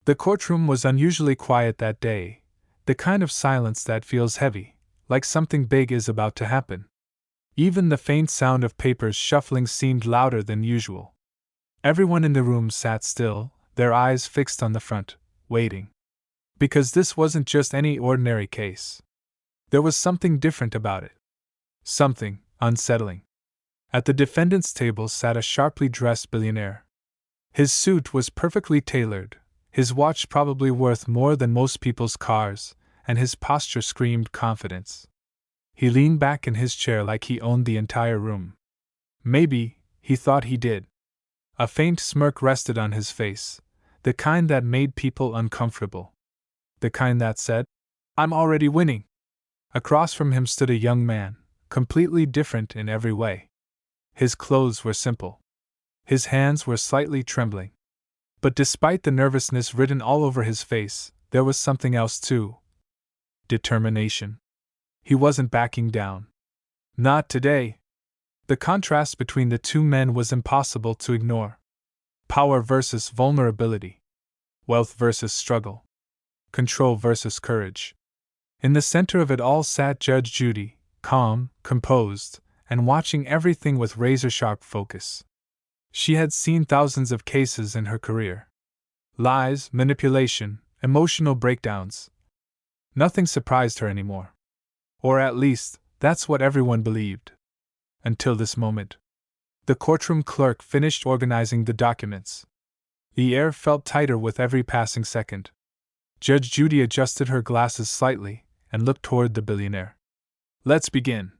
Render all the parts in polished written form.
The courtroom was unusually quiet that day, the kind of silence that feels heavy, like something big is about to happen. Even the faint sound of papers shuffling seemed louder than usual. Everyone in the room sat still, their eyes fixed on the front, waiting. Because this wasn't just any ordinary case. There was something different about it. Something unsettling. At the defendant's table sat a sharply dressed billionaire. His suit was perfectly tailored, his watch probably worth more than most people's cars, and his posture screamed confidence. He leaned back in his chair like he owned the entire room. Maybe he thought he did. A faint smirk rested on his face, the kind that made people uncomfortable. The kind that said, "I'm already winning." Across from him stood a young man, completely different in every way. His clothes were simple. His hands were slightly trembling. But despite the nervousness written all over his face, there was something else too. Determination. He wasn't backing down. Not today. The contrast between the two men was impossible to ignore. Power versus vulnerability. Wealth versus struggle. Control versus courage. In the center of it all sat Judge Judy, calm, composed, and watching everything with razor-sharp focus. She had seen thousands of cases in her career. Lies, manipulation, emotional breakdowns. Nothing surprised her anymore. Or at least, that's what everyone believed. Until this moment. The courtroom clerk finished organizing the documents. The air felt tighter with every passing second. Judge Judy adjusted her glasses slightly and looked toward the billionaire. "Let's begin,"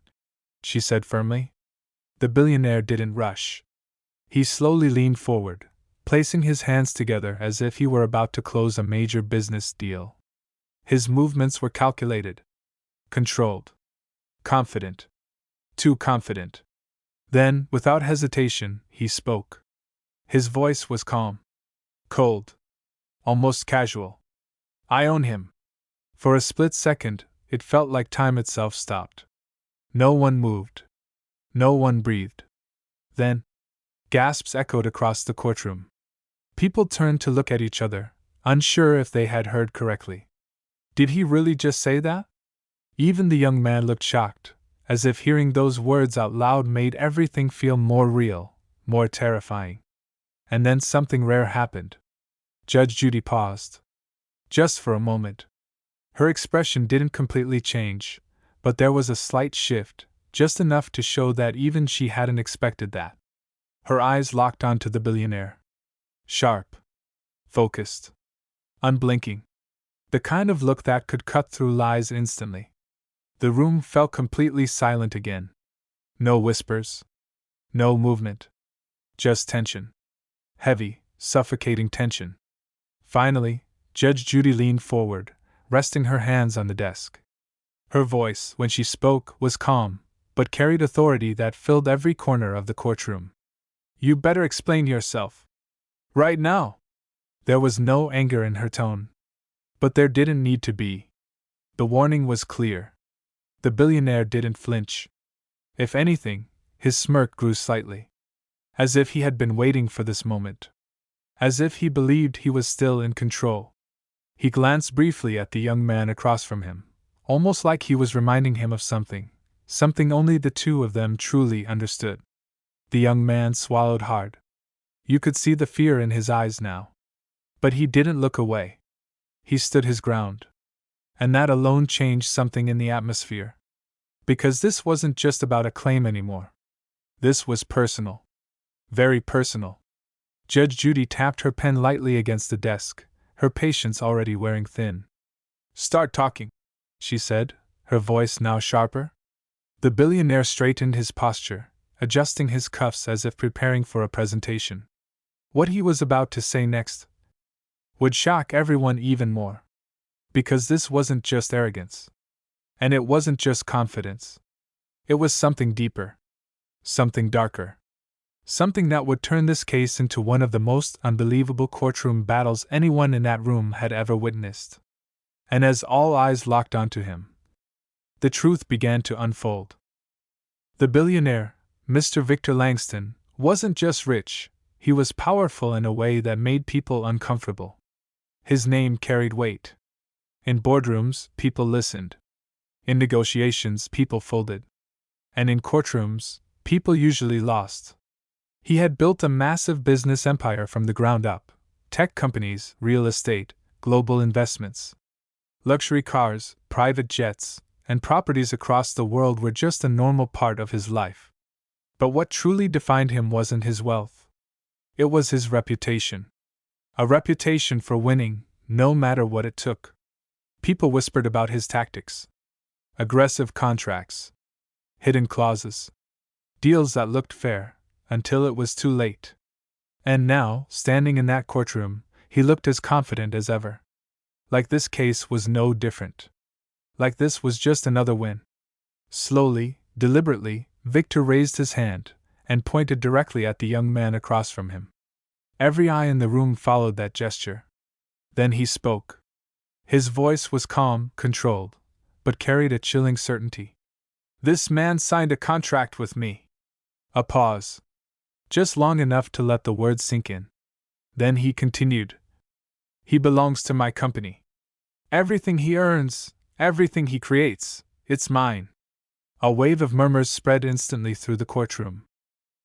she said firmly. The billionaire didn't rush. He slowly leaned forward, placing his hands together as if he were about to close a major business deal. His movements were calculated, controlled, confident. Too confident. Then, without hesitation, he spoke. His voice was calm, cold, almost casual. "I own him." For a split second, it felt like time itself stopped. No one moved. No one breathed. Then, gasps echoed across the courtroom. People turned to look at each other, unsure if they had heard correctly. Did he really just say that? Even the young man looked shocked, as if hearing those words out loud made everything feel more real, more terrifying. And then something rare happened. Judge Judy paused. Just for a moment. Her expression didn't completely change, but there was a slight shift, just enough to show that even she hadn't expected that. Her eyes locked onto the billionaire. Sharp. Focused. Unblinking. The kind of look that could cut through lies instantly. The room felt completely silent again. No whispers. No movement. Just tension. Heavy, suffocating tension. Finally, Judge Judy leaned forward, resting her hands on the desk. Her voice, when she spoke, was calm, but carried authority that filled every corner of the courtroom. "You better explain yourself. Right now." There was no anger in her tone. But there didn't need to be. The warning was clear. The billionaire didn't flinch. If anything, his smirk grew slightly. As if he had been waiting for this moment. As if he believed he was still in control. He glanced briefly at the young man across from him, almost like he was reminding him of something only the two of them truly understood. The young man swallowed hard. You could see the fear in his eyes now. But he didn't look away. He stood his ground. And that alone changed something in the atmosphere. Because this wasn't just about a claim anymore. This was personal. Very personal. Judge Judy tapped her pen lightly against the desk, her patience already wearing thin. "Start talking," she said, her voice now sharper. The billionaire straightened his posture, adjusting his cuffs as if preparing for a presentation. What he was about to say next would shock everyone even more. Because this wasn't just arrogance. And it wasn't just confidence. It was something deeper. Something darker. Something that would turn this case into one of the most unbelievable courtroom battles anyone in that room had ever witnessed. And as all eyes locked onto him, the truth began to unfold. The billionaire, Mr. Victor Langston, wasn't just rich, he was powerful in a way that made people uncomfortable. His name carried weight. In boardrooms, people listened. In negotiations, people folded. And in courtrooms, people usually lost. He had built a massive business empire from the ground up: tech companies, real estate, global investments. Luxury cars, private jets, and properties across the world were just a normal part of his life. But what truly defined him wasn't his wealth. It was his reputation. A reputation for winning, no matter what it took. People whispered about his tactics. Aggressive contracts. Hidden clauses. Deals that looked fair, until it was too late. And now, standing in that courtroom, he looked as confident as ever. Like this case was no different. Like this was just another win. Slowly, deliberately, Victor raised his hand and pointed directly at the young man across from him. Every eye in the room followed that gesture. Then he spoke. His voice was calm, controlled, but carried a chilling certainty. This man signed a contract with me. A pause. Just long enough to let the words sink in. Then he continued. He belongs to my company. Everything he earns, everything he creates, it's mine. A wave of murmurs spread instantly through the courtroom.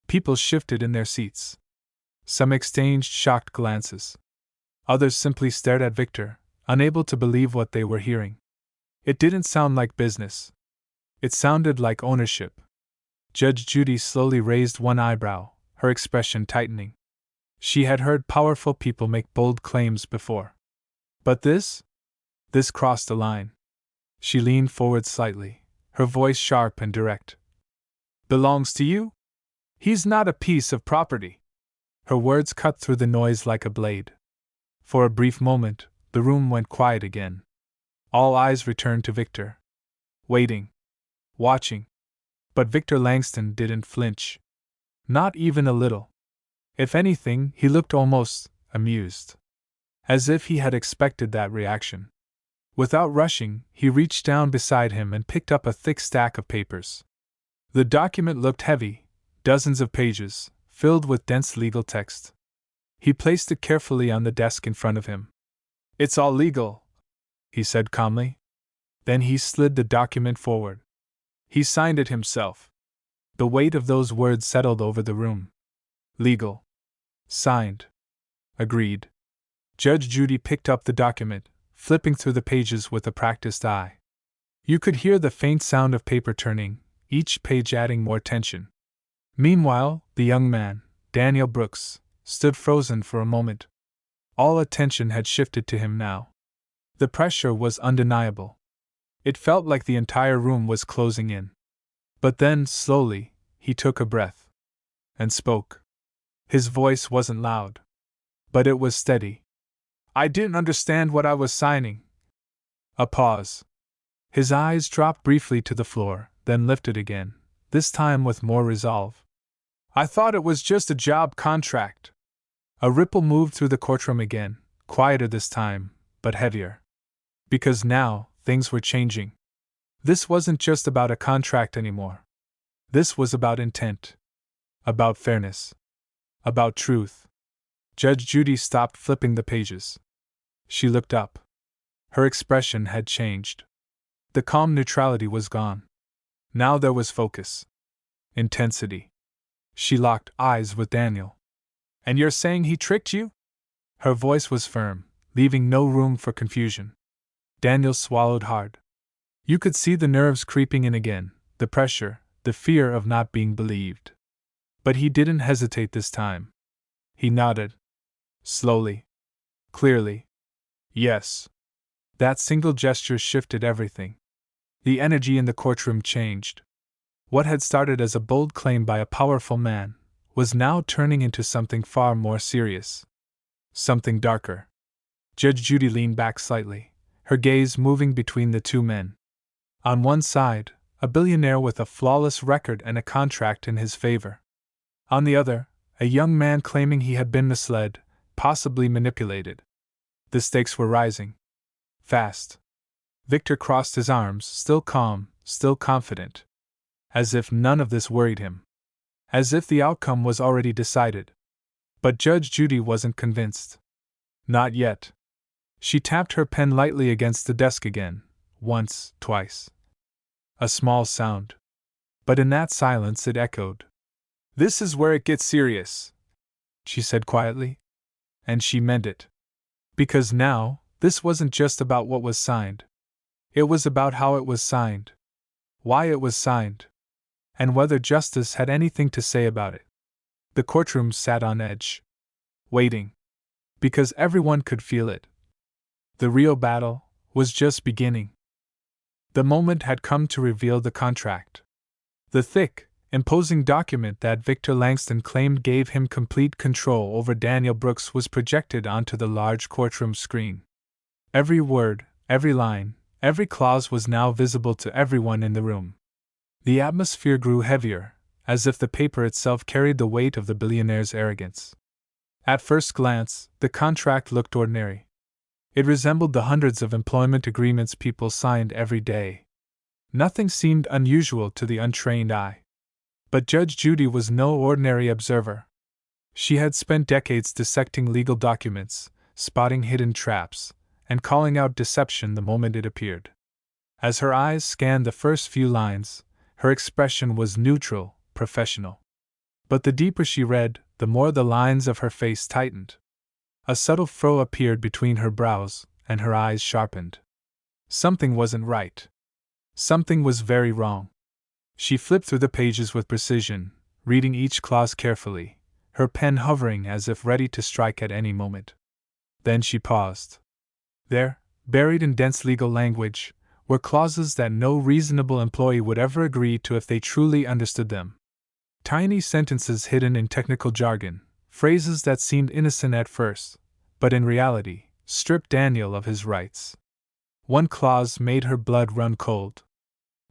People shifted in their seats. Some exchanged shocked glances. Others simply stared at Victor, unable to believe what they were hearing. It didn't sound like business. It sounded like ownership. Judge Judy slowly raised one eyebrow, her expression tightening. She had heard powerful people make bold claims before. But this crossed a line. She leaned forward slightly, her voice sharp and direct. Belongs to you? He's not a piece of property. Her words cut through the noise like a blade. For a brief moment, the room went quiet again. All eyes returned to Victor. Waiting. Watching. But Victor Langston didn't flinch. Not even a little. If anything, he looked almost amused. As if he had expected that reaction. Without rushing, he reached down beside him and picked up a thick stack of papers. The document looked heavy, dozens of pages, filled with dense legal text. He placed it carefully on the desk in front of him. It's all legal, he said calmly. Then he slid the document forward. He signed it himself. The weight of those words settled over the room. Legal. Signed. Agreed. Judge Judy picked up the document, flipping through the pages with a practiced eye. You could hear the faint sound of paper turning, each page adding more tension. Meanwhile, the young man, Daniel Brooks, stood frozen for a moment. All attention had shifted to him now. The pressure was undeniable. It felt like the entire room was closing in. But then, slowly, he took a breath. And spoke. His voice wasn't loud. But it was steady. I didn't understand what I was signing. A pause. His eyes dropped briefly to the floor, then lifted again, this time with more resolve. I thought it was just a job contract. A ripple moved through the courtroom again, quieter this time, but heavier. Because now, things were changing. This wasn't just about a contract anymore. This was about intent. About fairness. About truth. Judge Judy stopped flipping the pages. She looked up. Her expression had changed. The calm neutrality was gone. Now there was focus. Intensity. She locked eyes with Daniel. And you're saying he tricked you? Her voice was firm, leaving no room for confusion. Daniel swallowed hard. You could see the nerves creeping in again, the pressure, the fear of not being believed. But he didn't hesitate this time. He nodded. Slowly. Clearly. Yes. That single gesture shifted everything. The energy in the courtroom changed. What had started as a bold claim by a powerful man was now turning into something far more serious. Something darker. Judge Judy leaned back slightly, her gaze moving between the two men. On one side, a billionaire with a flawless record and a contract in his favor. On the other, a young man claiming he had been misled, possibly manipulated. The stakes were rising. Fast. Victor crossed his arms, still calm, still confident. As if none of this worried him. As if the outcome was already decided. But Judge Judy wasn't convinced. Not yet. She tapped her pen lightly against the desk again, once, twice. A small sound. But in that silence it echoed. "This is where it gets serious," she said quietly. And she meant it. Because now, this wasn't just about what was signed. It was about how it was signed. Why it was signed. And whether justice had anything to say about it. The courtroom sat on edge. Waiting. Because everyone could feel it. The real battle was just beginning. The moment had come to reveal the contract. The thick, imposing document that Victor Langston claimed gave him complete control over Daniel Brooks was projected onto the large courtroom screen. Every word, every line, every clause was now visible to everyone in the room. The atmosphere grew heavier, as if the paper itself carried the weight of the billionaire's arrogance. At first glance, the contract looked ordinary. It resembled the hundreds of employment agreements people signed every day. Nothing seemed unusual to the untrained eye. But Judge Judy was no ordinary observer. She had spent decades dissecting legal documents, spotting hidden traps, and calling out deception the moment it appeared. As her eyes scanned the first few lines, her expression was neutral, professional. But the deeper she read, the more the lines of her face tightened. A subtle frown appeared between her brows, and her eyes sharpened. Something wasn't right. Something was very wrong. She flipped through the pages with precision, reading each clause carefully, her pen hovering as if ready to strike at any moment. Then she paused. There, buried in dense legal language, were clauses that no reasonable employee would ever agree to if they truly understood them. Tiny sentences hidden in technical jargon, phrases that seemed innocent at first, but in reality, stripped Daniel of his rights. One clause made her blood run cold.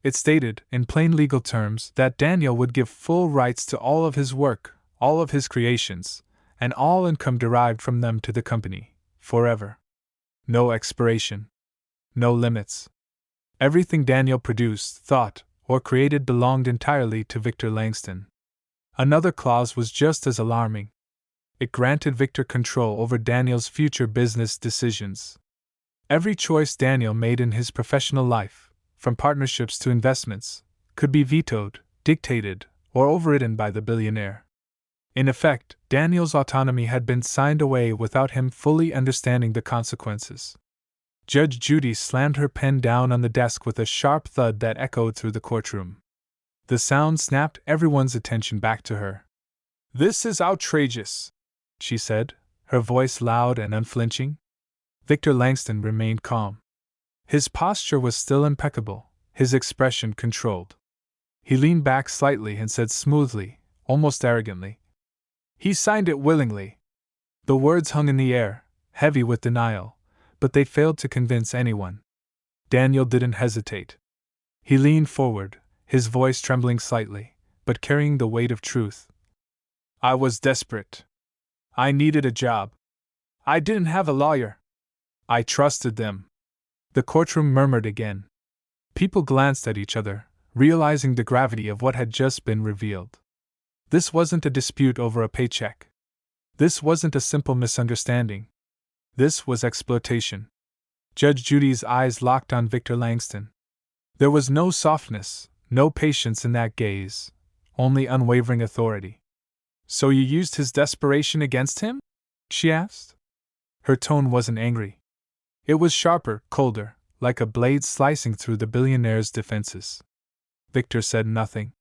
It stated, in plain legal terms, that Daniel would give full rights to all of his work, all of his creations, and all income derived from them to the company, forever. No expiration. No limits. Everything Daniel produced, thought, or created belonged entirely to Victor Langston. Another clause was just as alarming. It granted Victor control over Daniel's future business decisions. Every choice Daniel made in his professional life, from partnerships to investments, could be vetoed, dictated, or overridden by the billionaire. In effect, Daniel's autonomy had been signed away without him fully understanding the consequences. Judge Judy slammed her pen down on the desk with a sharp thud that echoed through the courtroom. The sound snapped everyone's attention back to her. "This is outrageous," she said, her voice loud and unflinching. Victor Langston remained calm. His posture was still impeccable, his expression controlled. He leaned back slightly and said smoothly, almost arrogantly, "He signed it willingly." The words hung in the air, heavy with denial, but they failed to convince anyone. Daniel didn't hesitate. He leaned forward, his voice trembling slightly, but carrying the weight of truth. "I was desperate. I needed a job. I didn't have a lawyer. I trusted them." The courtroom murmured again. People glanced at each other, realizing the gravity of what had just been revealed. This wasn't a dispute over a paycheck. This wasn't a simple misunderstanding. This was exploitation. Judge Judy's eyes locked on Victor Langston. There was no softness, no patience in that gaze, only unwavering authority. "So you used his desperation against him?" she asked. Her tone wasn't angry. It was sharper, colder, like a blade slicing through the billionaire's defenses. Victor said nothing.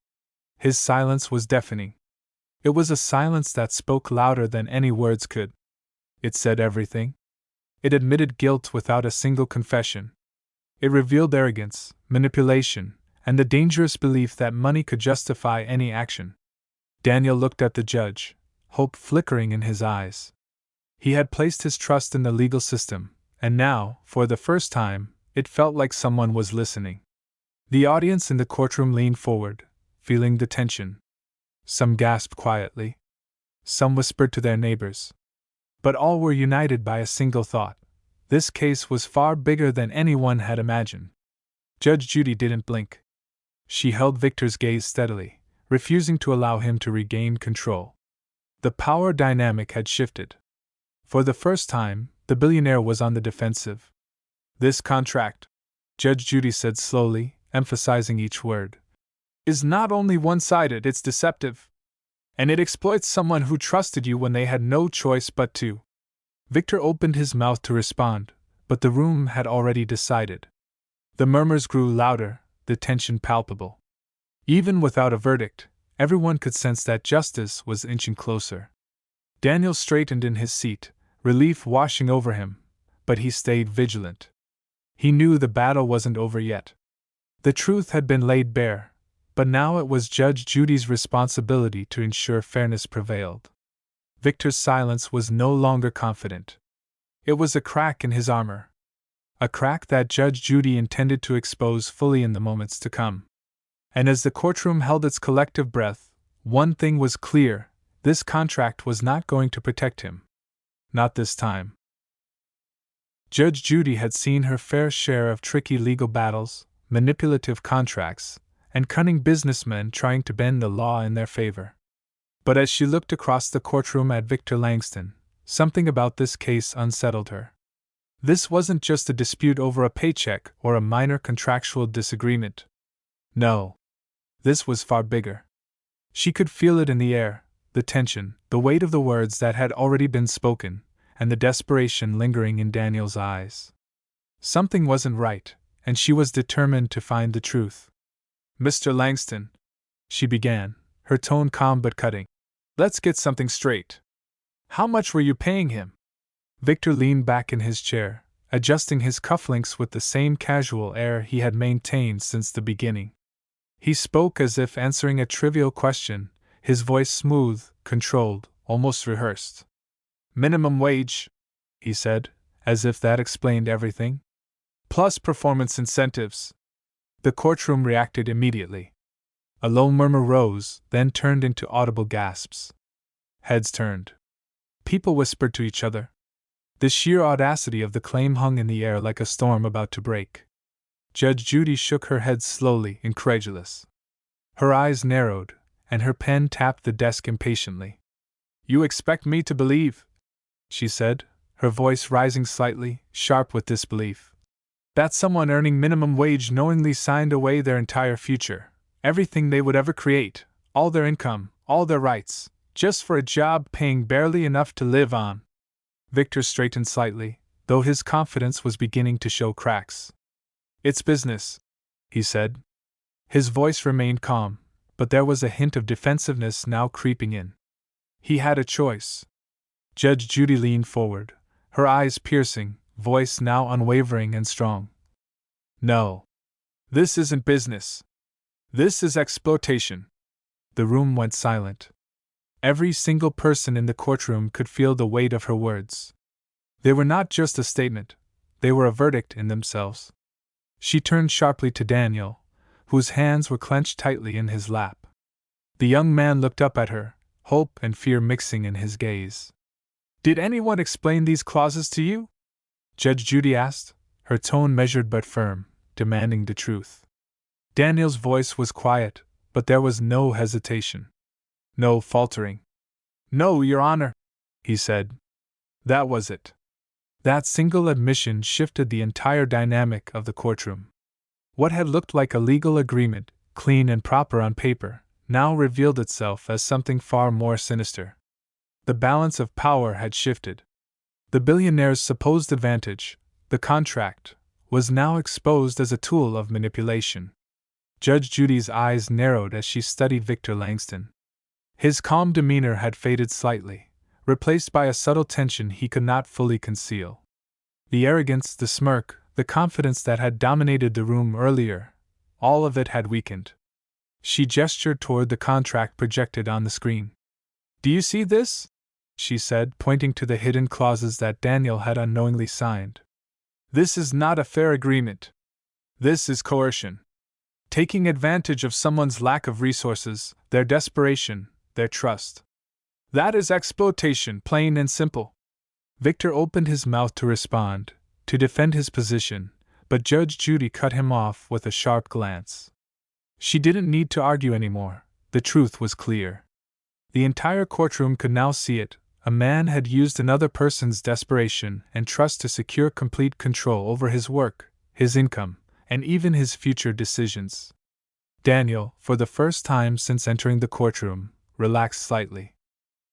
His silence was deafening. It was a silence that spoke louder than any words could. It said everything. It admitted guilt without a single confession. It revealed arrogance, manipulation, and the dangerous belief that money could justify any action. Daniel looked at the judge, hope flickering in his eyes. He had placed his trust in the legal system, and now, for the first time, it felt like someone was listening. The audience in the courtroom leaned forward, feeling the tension. Some gasped quietly. Some whispered to their neighbors. But all were united by a single thought. This case was far bigger than anyone had imagined. Judge Judy didn't blink. She held Victor's gaze steadily, refusing to allow him to regain control. The power dynamic had shifted. For the first time, The billionaire was on the defensive. This contract, Judge Judy said slowly, emphasizing each word, is not only one-sided, it's deceptive. And it exploits someone who trusted you when they had no choice but to. Victor opened his mouth to respond, but the room had already decided. The murmurs grew louder, the tension palpable. Even without a verdict, everyone could sense that justice was inching closer. Daniel straightened in his seat, relief washing over him, but he stayed vigilant. He knew the battle wasn't over yet. The truth had been laid bare, but now it was Judge Judy's responsibility to ensure fairness prevailed. Victor's silence was no longer confident. It was a crack in his armor. A crack that Judge Judy intended to expose fully in the moments to come. And as the courtroom held its collective breath, one thing was clear: this contract was not going to protect him. Not this time. Judge Judy had seen her fair share of tricky legal battles, manipulative contracts, and cunning businessmen trying to bend the law in their favor. But as she looked across the courtroom at Victor Langston, something about this case unsettled her. This wasn't just a dispute over a paycheck or a minor contractual disagreement. No. This was far bigger. She could feel it in the air, the tension, the weight of the words that had already been spoken, and the desperation lingering in Daniel's eyes. Something wasn't right, and she was determined to find the truth. "Mr. Langston," she began, her tone calm but cutting, "let's get something straight. How much were you paying him?" Victor leaned back in his chair, adjusting his cufflinks with the same casual air he had maintained since the beginning. He spoke as if answering a trivial question, his voice smooth, controlled, almost rehearsed. "Minimum wage," he said, as if that explained everything. "Plus performance incentives." The courtroom reacted immediately. A low murmur rose, then turned into audible gasps. Heads turned. People whispered to each other. The sheer audacity of the claim hung in the air like a storm about to break. Judge Judy shook her head slowly, incredulous. Her eyes narrowed, and her pen tapped the desk impatiently. "You expect me to believe," she said, her voice rising slightly, sharp with disbelief, "that someone earning minimum wage knowingly signed away their entire future, everything they would ever create, all their income, all their rights, just for a job paying barely enough to live on?" Victor straightened slightly, though his confidence was beginning to show cracks. "It's business," he said. His voice remained calm, but there was a hint of defensiveness now creeping in. He had a choice. Judge Judy leaned forward, her eyes piercing, voice now unwavering and strong. "No. This isn't business. This is exploitation." The room went silent. Every single person in the courtroom could feel the weight of her words. They were not just a statement, they were a verdict in themselves. She turned sharply to Daniel, whose hands were clenched tightly in his lap. The young man looked up at her, hope and fear mixing in his gaze. "Did anyone explain these clauses to you?" Judge Judy asked, her tone measured but firm, demanding the truth. Daniel's voice was quiet, but there was no hesitation. No faltering. "No, Your Honor," he said. That was it. That single admission shifted the entire dynamic of the courtroom. What had looked like a legal agreement, clean and proper on paper, now revealed itself as something far more sinister. The balance of power had shifted. The billionaire's supposed advantage, the contract, was now exposed as a tool of manipulation. Judge Judy's eyes narrowed as she studied Victor Langston. His calm demeanor had faded slightly, replaced by a subtle tension he could not fully conceal. The arrogance, the smirk, the confidence that had dominated the room earlier, all of it had weakened. She gestured toward the contract projected on the screen. "Do you see this?" she said, pointing to the hidden clauses that Daniel had unknowingly signed. "This is not a fair agreement. This is coercion. Taking advantage of someone's lack of resources, their desperation, their trust. That is exploitation, plain and simple." Victor opened his mouth to respond, to defend his position, but Judge Judy cut him off with a sharp glance. She didn't need to argue anymore, the truth was clear. The entire courtroom could now see it, A man had used another person's desperation and trust to secure complete control over his work, his income, and even his future decisions. Daniel, for the first time since entering the courtroom, relaxed slightly.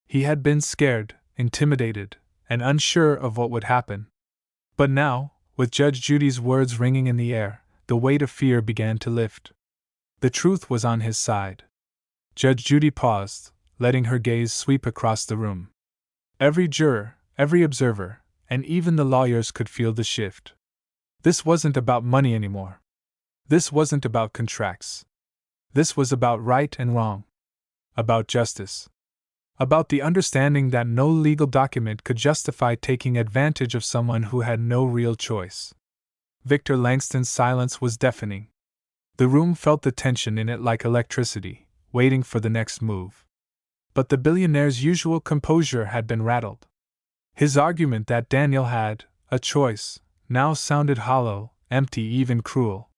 He had been scared, intimidated, and unsure of what would happen. But now, with Judge Judy's words ringing in the air, the weight of fear began to lift. The truth was on his side. Judge Judy paused, letting her gaze sweep across the room. Every juror, every observer, and even the lawyers could feel the shift. This wasn't about money anymore. This wasn't about contracts. This was about right and wrong. About justice. About the understanding that no legal document could justify taking advantage of someone who had no real choice. Victor Langston's silence was deafening. The room felt the tension in it like electricity, waiting for the next move. But the billionaire's usual composure had been rattled. His argument that Daniel had a choice now sounded hollow, empty, even cruel.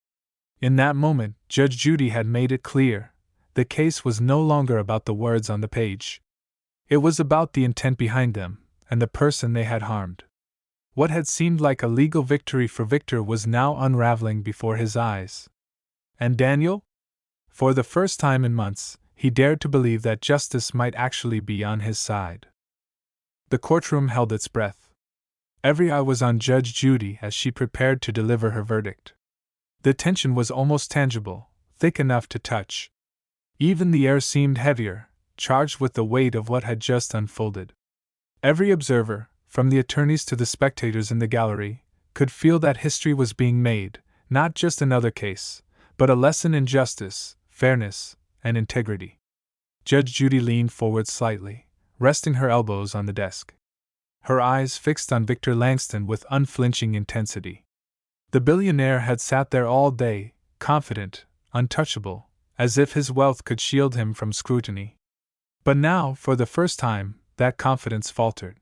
In that moment, Judge Judy had made it clear: the case was no longer about the words on the page. It was about the intent behind them, and the person they had harmed. What had seemed like a legal victory for Victor was now unraveling before his eyes. And Daniel? For the first time in months, he dared to believe that justice might actually be on his side. The courtroom held its breath. Every eye was on Judge Judy as she prepared to deliver her verdict. The tension was almost tangible, thick enough to touch. Even the air seemed heavier, charged with the weight of what had just unfolded. Every observer, from the attorneys to the spectators in the gallery, could feel that history was being made, not just another case, but a lesson in justice, fairness, and integrity. Judge Judy leaned forward slightly, resting her elbows on the desk. Her eyes fixed on Victor Langston with unflinching intensity. The billionaire had sat there all day, confident, untouchable, as if his wealth could shield him from scrutiny. But now, for the first time, that confidence faltered.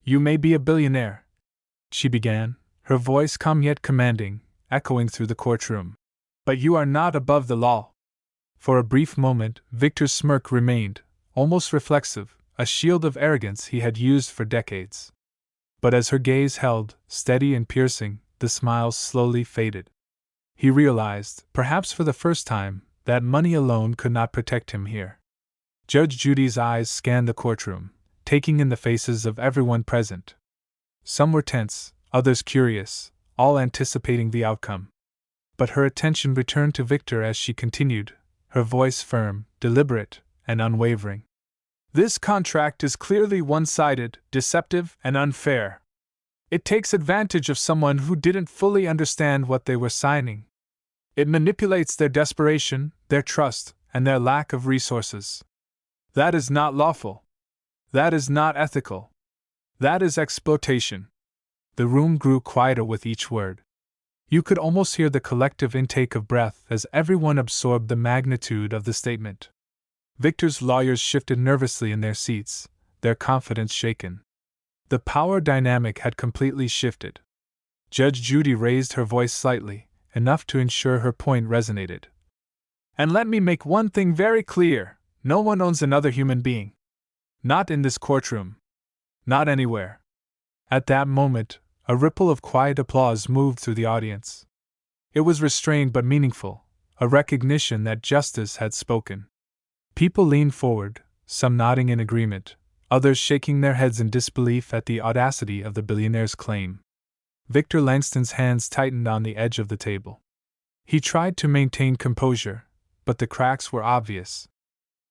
"You may be a billionaire," she began, her voice calm yet commanding, echoing through the courtroom. "But you are not above the law." For a brief moment, Victor's smirk remained, almost reflexive, a shield of arrogance he had used for decades. But as her gaze held, steady and piercing, the smile slowly faded. He realized, perhaps for the first time, that money alone could not protect him here. Judge Judy's eyes scanned the courtroom, taking in the faces of everyone present. Some were tense, others curious, all anticipating the outcome. But her attention returned to Victor as she continued, her voice firm, deliberate, and unwavering. "This contract is clearly one-sided, deceptive, and unfair. It takes advantage of someone who didn't fully understand what they were signing. It manipulates their desperation, their trust, and their lack of resources. That is not lawful. That is not ethical. That is exploitation." The room grew quieter with each word. You could almost hear the collective intake of breath as everyone absorbed the magnitude of the statement. Victor's lawyers shifted nervously in their seats, their confidence shaken. The power dynamic had completely shifted. Judge Judy raised her voice slightly, enough to ensure her point resonated. "And let me make one thing very clear: no one owns another human being. Not in this courtroom. Not anywhere." At that moment, a ripple of quiet applause moved through the audience. It was restrained but meaningful, a recognition that justice had spoken. People leaned forward, some nodding in agreement, others shaking their heads in disbelief at the audacity of the billionaire's claim. Victor Langston's hands tightened on the edge of the table. He tried to maintain composure, but the cracks were obvious.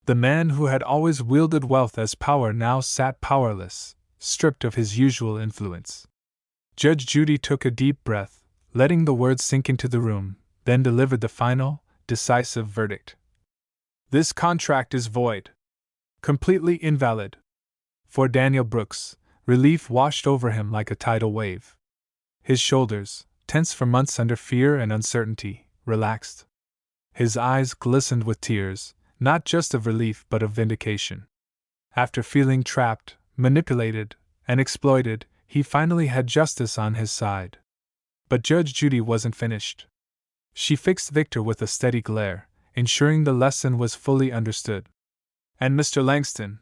The man who had always wielded wealth as power now sat powerless, stripped of his usual influence. Judge Judy took a deep breath, letting the words sink into the room, then delivered the final, decisive verdict. "This contract is void. Completely invalid." For Daniel Brooks, relief washed over him like a tidal wave. His shoulders, tense for months under fear and uncertainty, relaxed. His eyes glistened with tears, not just of relief but of vindication. After feeling trapped, manipulated, and exploited, he finally had justice on his side. But Judge Judy wasn't finished. She fixed Victor with a steady glare, ensuring the lesson was fully understood. "And Mr. Langston,"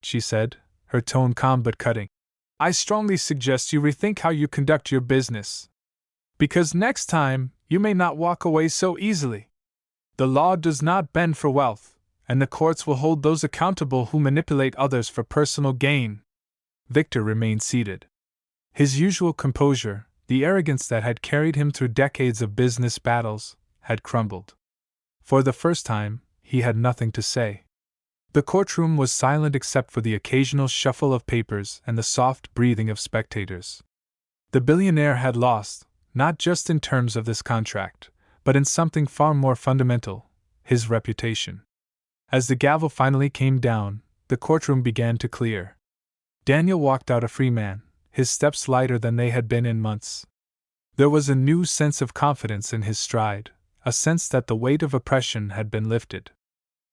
she said, her tone calm but cutting. "I strongly suggest you rethink how you conduct your business. Because next time, you may not walk away so easily. The law does not bend for wealth, and the courts will hold those accountable who manipulate others for personal gain." Victor remained seated. His usual composure, the arrogance that had carried him through decades of business battles, had crumbled. For the first time, he had nothing to say. The courtroom was silent except for the occasional shuffle of papers and the soft breathing of spectators. The billionaire had lost, not just in terms of this contract, but in something far more fundamental: his reputation. As the gavel finally came down, the courtroom began to clear. Daniel walked out a free man, his steps lighter than they had been in months. There was a new sense of confidence in his stride, a sense that the weight of oppression had been lifted.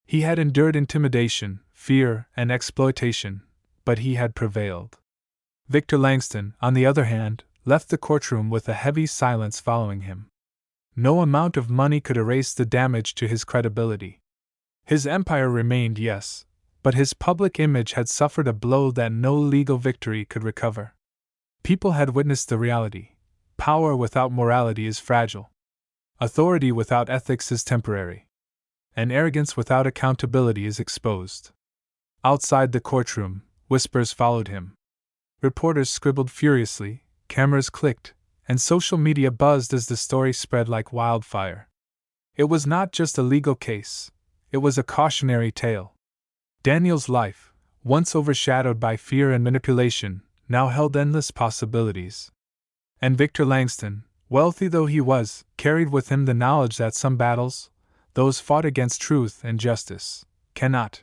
He had endured intimidation, fear, and exploitation, but he had prevailed. Victor Langston, on the other hand, left the courtroom with a heavy silence following him. No amount of money could erase the damage to his credibility. His empire remained, yes, but his public image had suffered a blow that no legal victory could recover. People had witnessed the reality: power without morality is fragile. Authority without ethics is temporary. And arrogance without accountability is exposed. Outside the courtroom, whispers followed him. Reporters scribbled furiously, cameras clicked, and social media buzzed as the story spread like wildfire. It was not just a legal case, it was a cautionary tale. Daniel's life, once overshadowed by fear and manipulation, now held endless possibilities. And Victor Langston, wealthy though he was, carried with him the knowledge that some battles, those fought against truth and justice, cannot,